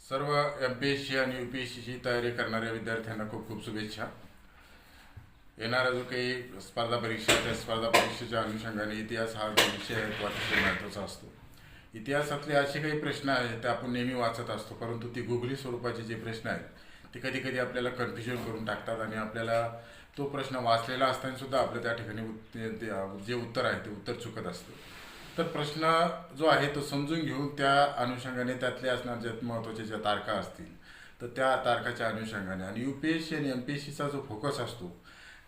सर्व एम-पी-एस-सी आणि यू-पी-एस-सीची तयारी करणाऱ्या विद्यार्थ्यांना खूप खूप शुभेच्छा. येणारा जो काही स्पर्धा परीक्षा त्या स्पर्धा परीक्षेच्या अनुषंगाने इतिहास हा जो विषय आहे तो अतिशय महत्त्वाचा असतो. इतिहासातले असे काही प्रश्न आहेत ते आपण नेहमी वाचत असतो, परंतु ती गुगली स्वरूपाचे जे प्रश्न आहेत ते कधी कधी आपल्याला कन्फ्युजन करून टाकतात आणि आपल्याला तो प्रश्न वाचलेला असताना सुद्धा आपलं त्या ठिकाणी जे उत्तर आहे ते उत्तर चुकत असतं. तर प्रश्न जो आहे तो समजून घेऊन त्या अनुषंगाने त्यातले असणार ज्या महत्त्वाच्या ज्या तारखा असतील तर त्या तारखाच्या अनुषंगाने आणि यू-पी-एस-सी आणि एम-पी-एस-सीचा जो फोकस असतो,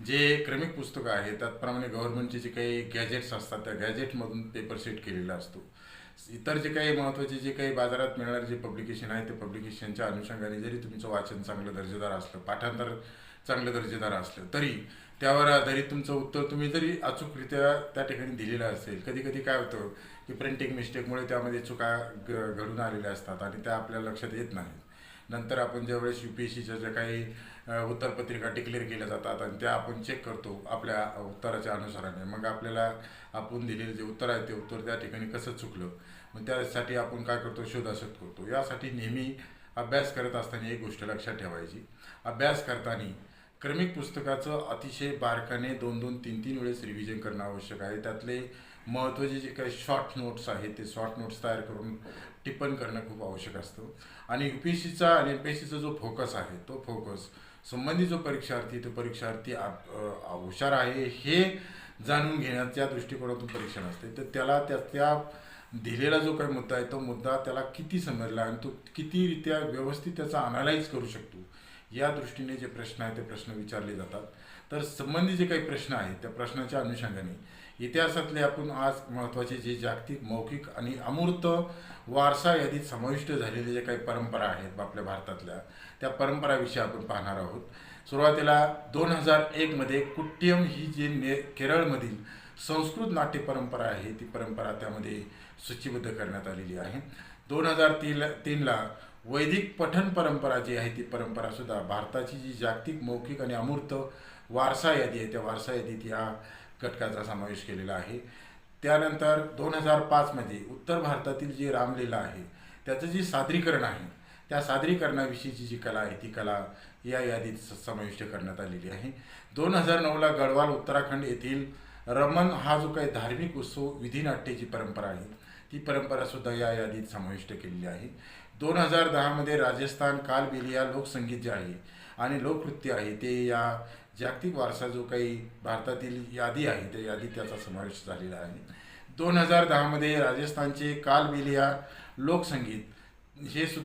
जे क्रमिक पुस्तकं आहेत त्याचप्रमाणे गव्हर्नमेंटचे जे काही गॅजेट्स असतात त्या गॅजेटमधून पेपर सेट केलेला असतो. इतर जे काही महत्त्वाचे जे काही बाजारात मिळणारे जे पब्लिकेशन आहे ते पब्लिकेशनच्या अनुषंगाने जरी तुमचं वाचन चांगलं दर्जेदार असलं, पाठांतर चांगलं दर्जेदार असलं, तरी त्यावर आधारित तुमचं उत्तर तुम्ही जरी अचूकरित्या त्या ठिकाणी दिलेलं असेल, कधी कधी काय होतं की प्रिंटिंग मिस्टेकमुळे त्यामध्ये चुका घडून आलेल्या असतात आणि त्या आपल्या लक्षात येत नाहीत. नंतर आपण ज्यावेळेस यू-पी-एस-सीच्या ज्या काही उत्तरपत्रिका डिक्लेअर केल्या जातात आणि त्या आपण चेक करतो आपल्या उत्तराच्या अनुसाराने, मग आपल्याला आपण दिलेलं जे उत्तर आहे ते उत्तर त्या ठिकाणी कसं चुकलं, मग त्यासाठी आपण काय करतो, शोधाशोध करतो. यासाठी नेहमी अभ्यास करत असताना एक गोष्ट लक्षात ठेवायची, अभ्यास करताना क्रमिक पुस्तकाचं अतिशय बारकाने 2-2, 3-3 वेळेस रिव्हिजन करणं आवश्यक आहे. त्यातले महत्त्वाचे जे काही शॉर्ट नोट्स आहेत ते शॉर्ट नोट्स तयार करून टिप्पण करणं खूप आवश्यक असतं. आणि यू-पी-एस-सीचा आणि एम-पी-एस-सीचा जो फोकस आहे तो फोकस संबंधित जो परीक्षार्थी तो परीक्षार्थी हुशार आहे हे जाणून घेण्याच्या दृष्टिकोनातून परीक्षा नसते, तर त्याला त्या दिलेला जो काही मुद्दा आहे तो मुद्दा त्याला किती समजला आणि तो कितीरित्या व्यवस्थित त्याचा अनालाइज करू शकतो या दृष्टीने जे प्रश्न आहेत ते प्रश्न विचारले जातात. तर संबंधित जे काही प्रश्न आहेत त्या प्रश्नाच्या अनुषंगाने इतिहासातले आपण आज महत्त्वाचे जे जागतिक मौखिक आणि अमूर्त वारसा यादीत समाविष्ट झालेले जे काही परंपरा आहेत आपल्या भारतातल्या त्या परंपराविषयी आपण पाहणार आहोत. सुरुवातीला 2001 कुट्टियम ही जी केरळमधील संस्कृत नाट्य परंपरा आहे ती परंपरा त्यामध्ये सूचीबद्ध करण्यात आलेली आहे. 2003ला वैदिक पठण परंपरा जी आहे ती परंपरा सुद्धा भारताची जी जागतिक मौखिक आणि अमूर्त वारसा यादी आहे त्या वारसा यादीत या घटकाचा समावेश केलेला आहे. त्यानंतर 2005 उत्तर भारतातील जी रामलीला आहे त्याचं जे सादरीकरण आहे त्या सादरीकरणाविषयीची जी कला आहे ती कला या यादीत समाविष्ट करण्यात आलेली आहे. 2009ला गढवाल उत्तराखंड येथील रमन हा जो काही धार्मिक उत्सव विधिनाट्याची परंपरा आहे ती परंपरासुद्धा या यादीत समाविष्ट केलेली आहे. 2010 राजस्थान कालबेलिया लोकसंगीत जे आहे आणि लोकनृत्य आहे ते या जागतिक वारसा जो काही भारतातील यादी आहे त्या यादीत त्याचा समावेश झालेला आहे. 2010 राजस्थानचे कालबेलिया लोकसंगीत हे